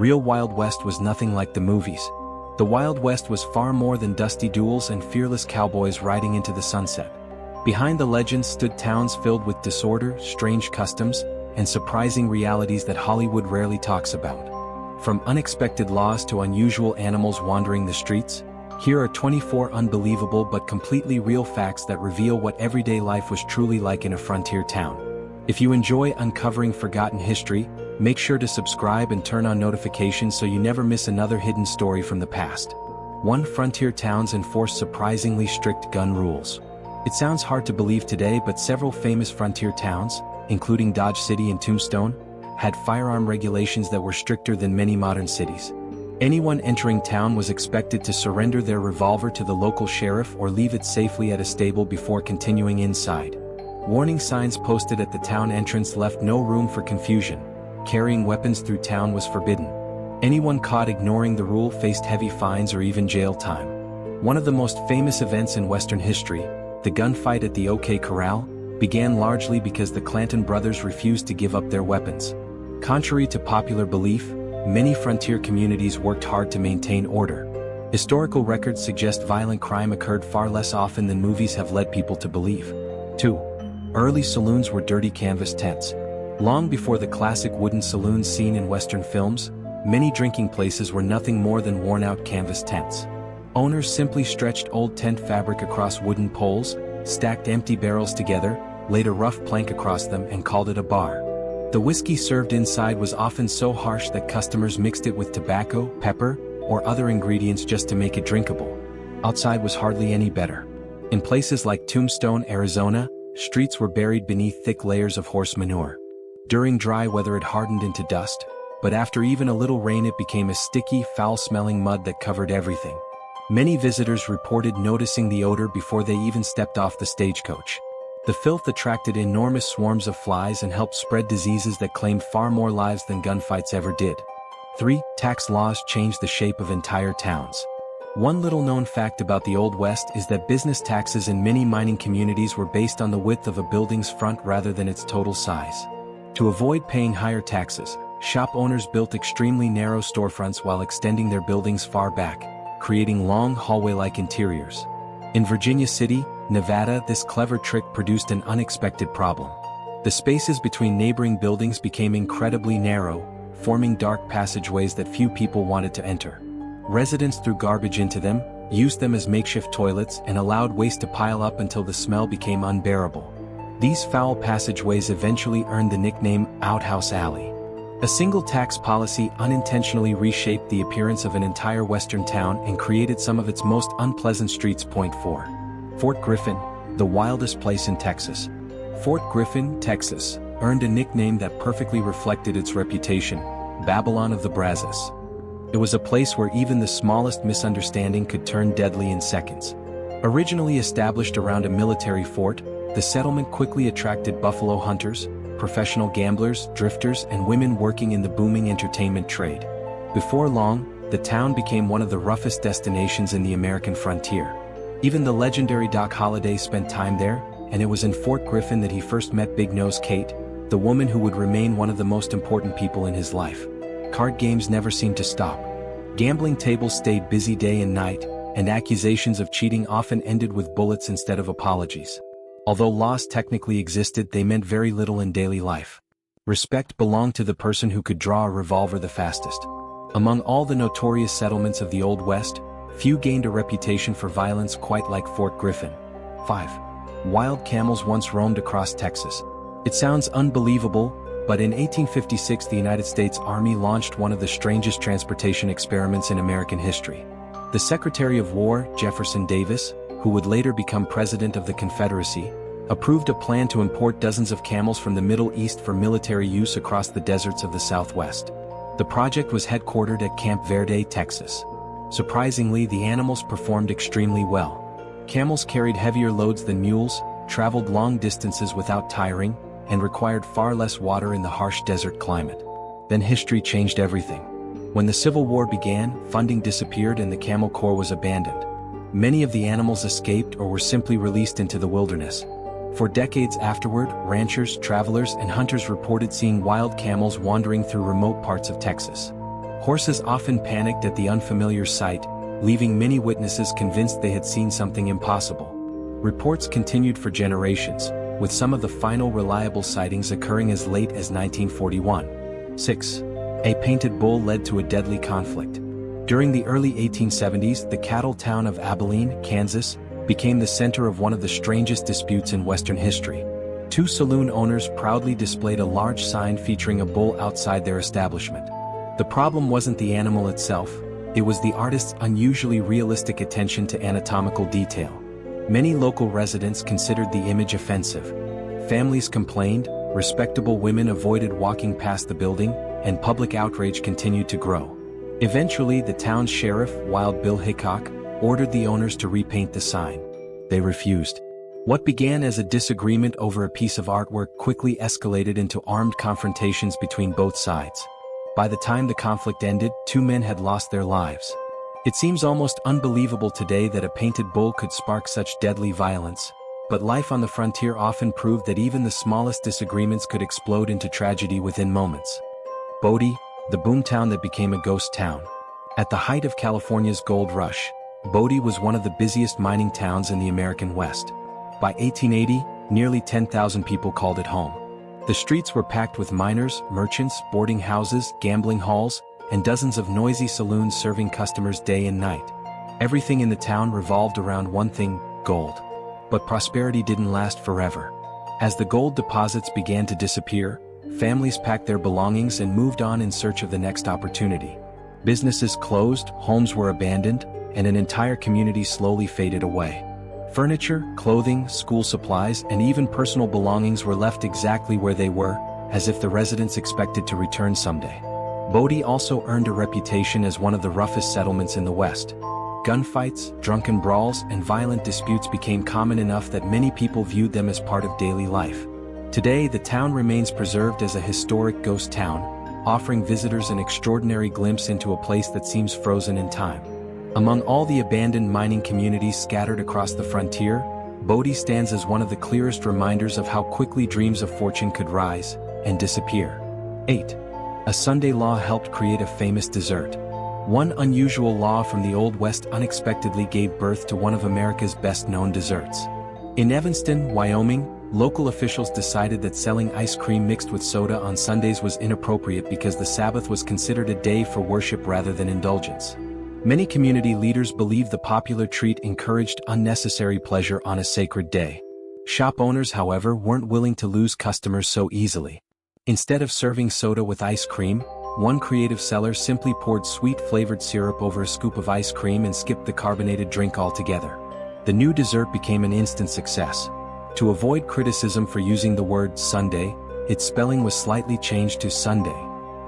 Real Wild West was nothing like the movies. The Wild West was far more than dusty duels and fearless cowboys riding into the sunset. Behind the legends stood towns filled with disorder, strange customs, and surprising realities that Hollywood rarely talks about. From unexpected laws to unusual animals wandering the streets, here are 24 unbelievable but completely real facts that reveal what everyday life was truly like in a frontier town. If you enjoy uncovering forgotten history, make sure to subscribe and turn on notifications so you never miss another hidden story from the past. 1. Frontier towns enforce surprisingly strict gun rules. It sounds hard to believe today, but several famous frontier towns, including Dodge City and Tombstone, had firearm regulations that were stricter than many modern cities. Anyone entering town was expected to surrender their revolver to the local sheriff or leave it safely at a stable before continuing inside. Warning signs posted at the town entrance left no room for confusion. Carrying weapons through town was forbidden. Anyone caught ignoring the rule faced heavy fines or even jail time. One of the most famous events in Western history, the gunfight at the OK Corral, began largely because the Clanton brothers refused to give up their weapons. Contrary to popular belief, many frontier communities worked hard to maintain order. Historical records suggest violent crime occurred far less often than movies have led people to believe. 2. Early saloons were dirty canvas tents. Long before the classic wooden saloons seen in Western films, many drinking places were nothing more than worn-out canvas tents. Owners simply stretched old tent fabric across wooden poles, stacked empty barrels together, laid a rough plank across them and called it a bar. The whiskey served inside was often so harsh that customers mixed it with tobacco, pepper, or other ingredients just to make it drinkable. Outside was hardly any better. In places like Tombstone, Arizona, streets were buried beneath thick layers of horse manure. During dry weather it hardened into dust, but after even a little rain it became a sticky, foul-smelling mud that covered everything. Many visitors reported noticing the odor before they even stepped off the stagecoach. The filth attracted enormous swarms of flies and helped spread diseases that claimed far more lives than gunfights ever did. 3. Tax laws changed the shape of entire towns. One little-known fact about the Old West is that business taxes in many mining communities were based on the width of a building's front rather than its total size. To avoid paying higher taxes, shop owners built extremely narrow storefronts while extending their buildings far back, creating long hallway-like interiors. In Virginia City, Nevada, this clever trick produced an unexpected problem. The spaces between neighboring buildings became incredibly narrow, forming dark passageways that few people wanted to enter. Residents threw garbage into them, used them as makeshift toilets, and allowed waste to pile up until the smell became unbearable. These foul passageways eventually earned the nickname Outhouse Alley. A single tax policy unintentionally reshaped the appearance of an entire western town and created some of its most unpleasant streets. 4. Fort Griffin, the wildest place in Texas. Fort Griffin, Texas, earned a nickname that perfectly reflected its reputation, Babylon of the Brazos. It was a place where even the smallest misunderstanding could turn deadly in seconds. Originally established around a military fort, the settlement quickly attracted buffalo hunters, professional gamblers, drifters, and women working in the booming entertainment trade. Before long, the town became one of the roughest destinations in the American frontier. Even the legendary Doc Holliday spent time there, and it was in Fort Griffin that he first met Big Nose Kate, the woman who would remain one of the most important people in his life. Card games never seemed to stop. Gambling tables stayed busy day and night, and accusations of cheating often ended with bullets instead of apologies. Although laws technically existed, they meant very little in daily life. Respect belonged to the person who could draw a revolver the fastest. Among all the notorious settlements of the Old West, few gained a reputation for violence quite like Fort Griffin. 5. Wild camels once roamed across Texas. It sounds unbelievable, but in 1856 the United States Army launched one of the strangest transportation experiments in American history. The Secretary of War, Jefferson Davis, who would later become President of the Confederacy, approved a plan to import dozens of camels from the Middle East for military use across the deserts of the Southwest. The project was headquartered at Camp Verde, Texas. Surprisingly, the animals performed extremely well. Camels carried heavier loads than mules, traveled long distances without tiring, and required far less water in the harsh desert climate. Then history changed everything. When the Civil War began, funding disappeared and the Camel Corps was abandoned. Many of the animals escaped or were simply released into the wilderness. For decades afterward, ranchers, travelers, and hunters reported seeing wild camels wandering through remote parts of Texas. Horses often panicked at the unfamiliar sight, leaving many witnesses convinced they had seen something impossible. Reports continued for generations, with some of the final reliable sightings occurring as late as 1941. 6. A painted bull led to a deadly conflict. During the early 1870s, the cattle town of Abilene, Kansas, became the center of one of the strangest disputes in Western history. Two saloon owners proudly displayed a large sign featuring a bull outside their establishment. The problem wasn't the animal itself, it was the artist's unusually realistic attention to anatomical detail. Many local residents considered the image offensive. Families complained, respectable women avoided walking past the building, and public outrage continued to grow. Eventually, the town's sheriff, Wild Bill Hickok, ordered the owners to repaint the sign. They refused. What began as a disagreement over a piece of artwork quickly escalated into armed confrontations between both sides. By the time the conflict ended, two men had lost their lives. It seems almost unbelievable today that a painted bull could spark such deadly violence, but life on the frontier often proved that even the smallest disagreements could explode into tragedy within moments. Bodie, the boomtown that became a ghost town. At the height of California's gold rush, Bodie was one of the busiest mining towns in the American West. By 1880, nearly 10,000 people called it home. The streets were packed with miners, merchants, boarding houses, gambling halls, and dozens of noisy saloons serving customers day and night. Everything in the town revolved around one thing: gold. But prosperity didn't last forever. As the gold deposits began to disappear, families packed their belongings and moved on in search of the next opportunity. Businesses closed, homes were abandoned, and an entire community slowly faded away. Furniture, clothing, school supplies, and even personal belongings were left exactly where they were, as if the residents expected to return someday. Bodie also earned a reputation as one of the roughest settlements in the West. Gunfights, drunken brawls, and violent disputes became common enough that many people viewed them as part of daily life. Today, the town remains preserved as a historic ghost town, offering visitors an extraordinary glimpse into a place that seems frozen in time. Among all the abandoned mining communities scattered across the frontier, Bodie stands as one of the clearest reminders of how quickly dreams of fortune could rise and disappear. 8. A Sunday law helped create a famous dessert. One unusual law from the Old West unexpectedly gave birth to one of America's best-known desserts. In Evanston, Wyoming, local officials decided that selling ice cream mixed with soda on Sundays was inappropriate because the Sabbath was considered a day for worship rather than indulgence. Many community leaders believed the popular treat encouraged unnecessary pleasure on a sacred day. Shop owners, however, weren't willing to lose customers so easily. Instead of serving soda with ice cream, one creative seller simply poured sweet-flavored syrup over a scoop of ice cream and skipped the carbonated drink altogether. The new dessert became an instant success. To avoid criticism for using the word Sunday, its spelling was slightly changed to Sunday.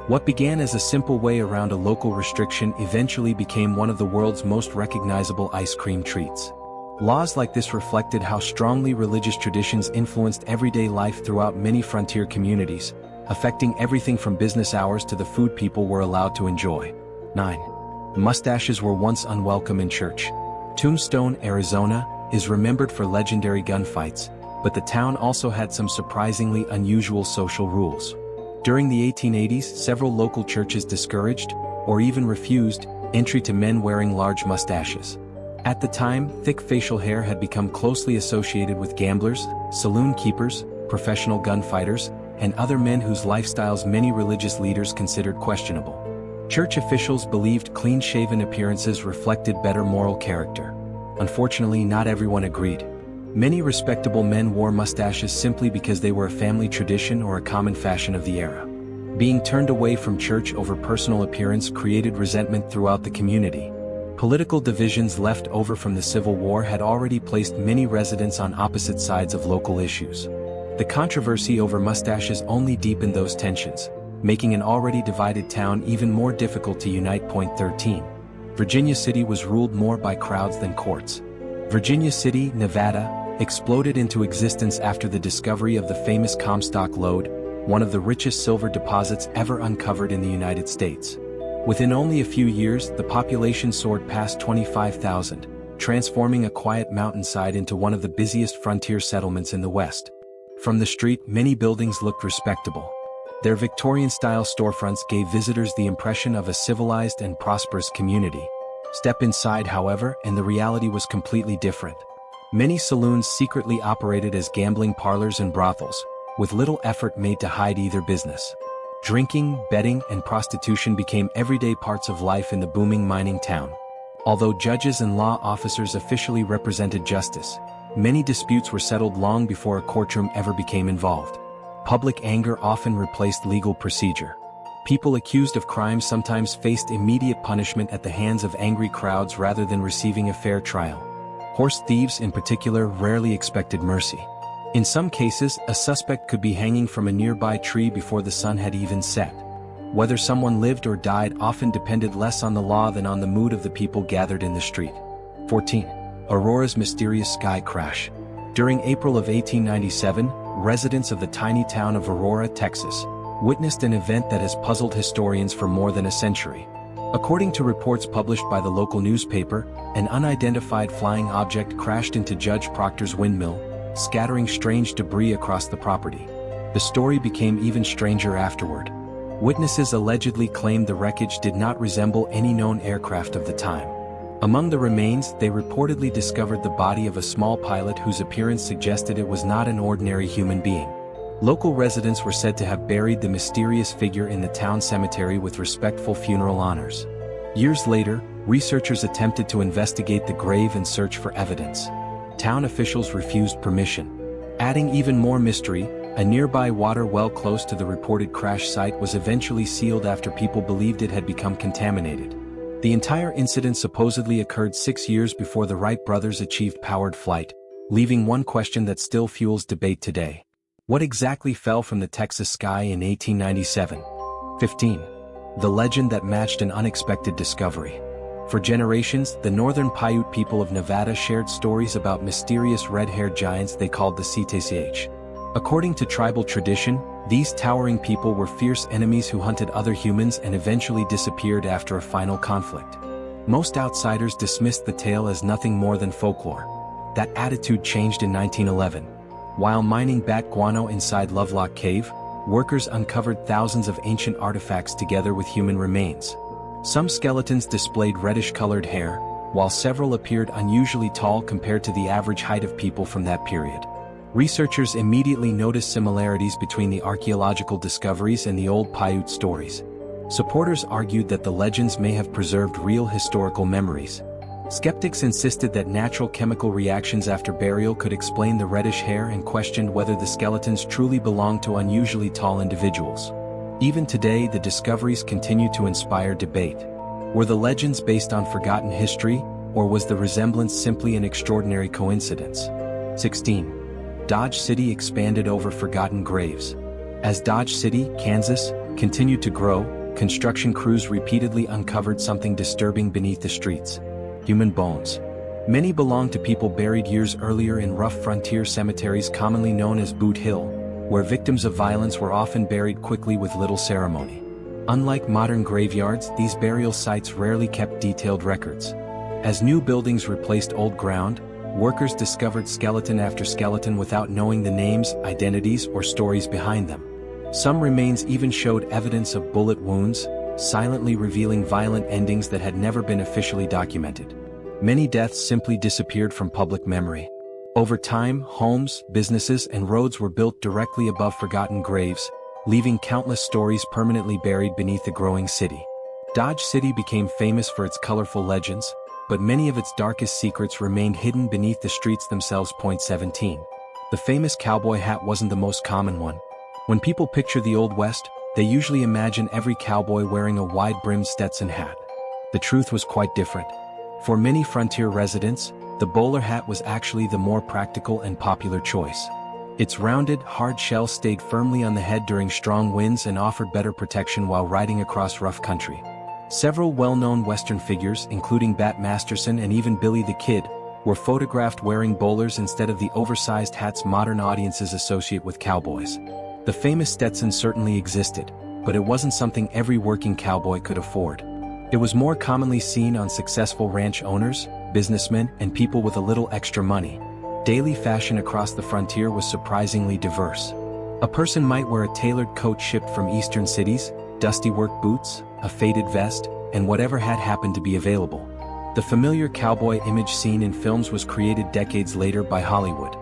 What began as a simple way around a local restriction eventually became one of the world's most recognizable ice cream treats. Laws like this reflected how strongly religious traditions influenced everyday life throughout many frontier communities, affecting everything from business hours to the food people were allowed to enjoy. 9. Mustaches were once unwelcome in church. Tombstone, Arizona, is remembered for legendary gunfights, but the town also had some surprisingly unusual social rules. During the 1880s, several local churches discouraged, or even refused, entry to men wearing large mustaches. At the time, thick facial hair had become closely associated with gamblers, saloon keepers, professional gunfighters, and other men whose lifestyles many religious leaders considered questionable. Church officials believed clean-shaven appearances reflected better moral character. Unfortunately, not everyone agreed. Many respectable men wore mustaches simply because they were a family tradition or a common fashion of the era. Being turned away from church over personal appearance created resentment throughout the community. Political divisions left over from the Civil War had already placed many residents on opposite sides of local issues. The controversy over mustaches only deepened those tensions, making an already divided town even more difficult to unite. 13. Virginia City was ruled more by crowds than courts. Virginia City, Nevada, exploded into existence after the discovery of the famous Comstock lode, one of the richest silver deposits ever uncovered in the United States. Within only a few years, the population soared past 25,000, transforming a quiet mountainside into one of the busiest frontier settlements in the West. From the street, many buildings looked respectable. Their Victorian-style storefronts gave visitors the impression of a civilized and prosperous community. Step inside, however, and the reality was completely different. Many saloons secretly operated as gambling parlors and brothels, with little effort made to hide either business. Drinking, betting, and prostitution became everyday parts of life in the booming mining town. Although judges and law officers officially represented justice, many disputes were settled long before a courtroom ever became involved. Public anger often replaced legal procedure. People accused of crimes sometimes faced immediate punishment at the hands of angry crowds rather than receiving a fair trial. Horse thieves in particular rarely expected mercy. In some cases, a suspect could be hanging from a nearby tree before the sun had even set. Whether someone lived or died often depended less on the law than on the mood of the people gathered in the street. 14. Aurora's mysterious sky crash. During April of 1897, residents of the tiny town of Aurora, Texas, witnessed an event that has puzzled historians for more than a century. According to reports published by the local newspaper, an unidentified flying object crashed into Judge Proctor's windmill, scattering strange debris across the property. The story became even stranger afterward. Witnesses allegedly claimed the wreckage did not resemble any known aircraft of the time. Among the remains, they reportedly discovered the body of a small pilot whose appearance suggested it was not an ordinary human being. Local residents were said to have buried the mysterious figure in the town cemetery with respectful funeral honors. Years later, researchers attempted to investigate the grave and search for evidence. Town officials refused permission. Adding even more mystery, a nearby water well close to the reported crash site was eventually sealed after people believed it had become contaminated. The entire incident supposedly occurred 6 years before the Wright brothers achieved powered flight, leaving one question that still fuels debate today. What exactly fell from the Texas sky in 1897? 15. The legend that matched an unexpected discovery. For generations, the northern Paiute people of Nevada shared stories about mysterious red-haired giants they called the Ctch. According to tribal tradition, these towering people were fierce enemies who hunted other humans and eventually disappeared after a final conflict. Most outsiders dismissed the tale as nothing more than folklore. That attitude changed in 1911. While mining bat guano inside Lovelock Cave, workers uncovered thousands of ancient artifacts together with human remains. Some skeletons displayed reddish-colored hair, while several appeared unusually tall compared to the average height of people from that period. Researchers immediately noticed similarities between the archaeological discoveries and the old Paiute stories. Supporters argued that the legends may have preserved real historical memories. Skeptics insisted that natural chemical reactions after burial could explain the reddish hair and questioned whether the skeletons truly belonged to unusually tall individuals. Even today, the discoveries continue to inspire debate. Were the legends based on forgotten history, or was the resemblance simply an extraordinary coincidence? 16. Dodge City expanded over forgotten graves. As Dodge City, Kansas, continued to grow, construction crews repeatedly uncovered something disturbing beneath the streets: human bones. Many belonged to people buried years earlier in rough frontier cemeteries commonly known as Boot Hill, where victims of violence were often buried quickly with little ceremony. Unlike modern graveyards, these burial sites rarely kept detailed records. As new buildings replaced old ground, workers discovered skeleton after skeleton without knowing the names, identities, or stories behind them. Some remains even showed evidence of bullet wounds, silently revealing violent endings that had never been officially documented. Many deaths simply disappeared from public memory. Over time, homes, businesses, and roads were built directly above forgotten graves, leaving countless stories permanently buried beneath the growing city. Dodge City became famous for its colorful legends, but many of its darkest secrets remained hidden beneath the streets themselves. 17. The famous cowboy hat wasn't the most common one. When people picture the Old West, they usually imagine every cowboy wearing a wide-brimmed Stetson hat. The truth was quite different. For many frontier residents, the bowler hat was actually the more practical and popular choice. Its rounded, hard shell stayed firmly on the head during strong winds and offered better protection while riding across rough country. Several well-known Western figures, including Bat Masterson and even Billy the Kid, were photographed wearing bowlers instead of the oversized hats modern audiences associate with cowboys. The famous Stetson certainly existed, but it wasn't something every working cowboy could afford. It was more commonly seen on successful ranch owners, businessmen, and people with a little extra money. Daily fashion across the frontier was surprisingly diverse. A person might wear a tailored coat shipped from eastern cities, dusty work boots, a faded vest, and whatever hat happened to be available. The familiar cowboy image seen in films was created decades later by Hollywood.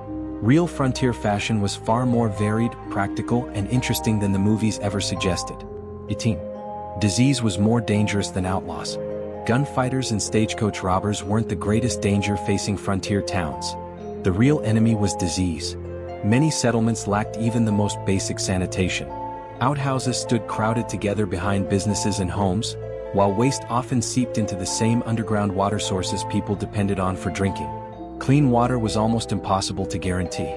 Real frontier fashion was far more varied, practical, and interesting than the movies ever suggested. 18. Disease was more dangerous than outlaws. Gunfighters and stagecoach robbers weren't the greatest danger facing frontier towns. The real enemy was disease. Many settlements lacked even the most basic sanitation. Outhouses stood crowded together behind businesses and homes, while waste often seeped into the same underground water sources people depended on for drinking. Clean water was almost impossible to guarantee.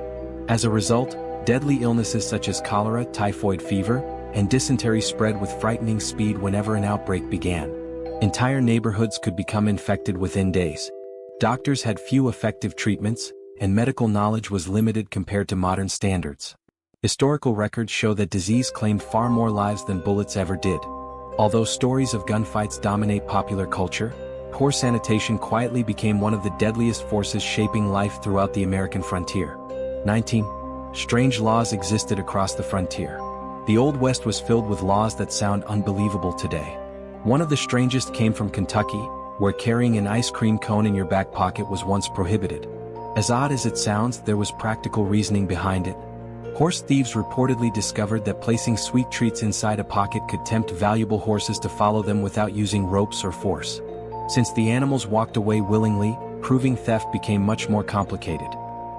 As a result, deadly illnesses such as cholera, typhoid fever, and dysentery spread with frightening speed whenever an outbreak began. Entire neighborhoods could become infected within days. Doctors had few effective treatments, and medical knowledge was limited compared to modern standards. Historical records show that disease claimed far more lives than bullets ever did. Although stories of gunfights dominate popular culture, poor sanitation quietly became one of the deadliest forces shaping life throughout the American frontier. 19. Strange laws existed across the frontier. The Old West was filled with laws that sound unbelievable today. One of the strangest came from Kentucky, where carrying an ice cream cone in your back pocket was once prohibited. As odd as it sounds, there was practical reasoning behind it. Horse thieves reportedly discovered that placing sweet treats inside a pocket could tempt valuable horses to follow them without using ropes or force. Since the animals walked away willingly, proving theft became much more complicated.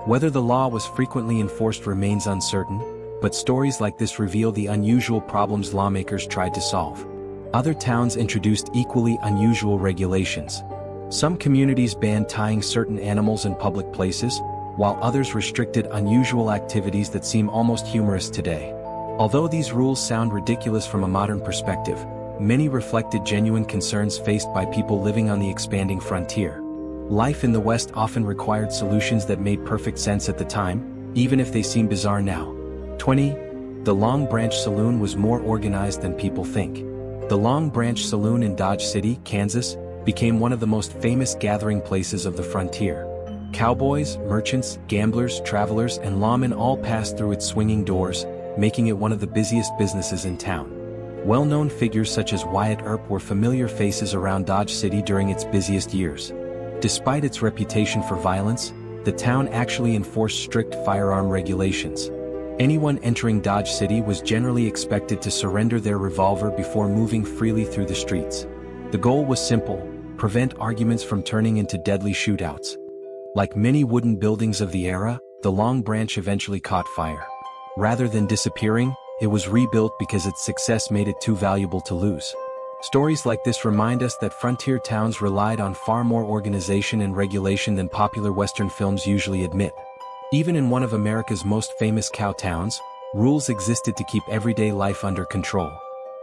Whether the law was frequently enforced remains uncertain, but stories like this reveal the unusual problems lawmakers tried to solve. Other towns introduced equally unusual regulations. Some communities banned tying certain animals in public places, while others restricted unusual activities that seem almost humorous today. Although these rules sound ridiculous from a modern perspective, many reflected genuine concerns faced by people living on the expanding frontier. Life in the West often required solutions that made perfect sense at the time, even if they seem bizarre now. 20. The Long Branch Saloon was more organized than people think. The Long Branch Saloon in Dodge City, Kansas, became one of the most famous gathering places of the frontier. Cowboys, merchants, gamblers, travelers, and lawmen all passed through its swinging doors, making it one of the busiest businesses in town. Well-known figures such as Wyatt Earp were familiar faces around Dodge City during its busiest years. Despite its reputation for violence, the town actually enforced strict firearm regulations. Anyone entering Dodge City was generally expected to surrender their revolver before moving freely through the streets. The goal was simple: prevent arguments from turning into deadly shootouts. Like many wooden buildings of the era, the Long Branch eventually caught fire. Rather than disappearing, it was rebuilt because its success made it too valuable to lose. Stories like this remind us that frontier towns relied on far more organization and regulation than popular Western films usually admit. Even in one of America's most famous cow towns, rules existed to keep everyday life under control.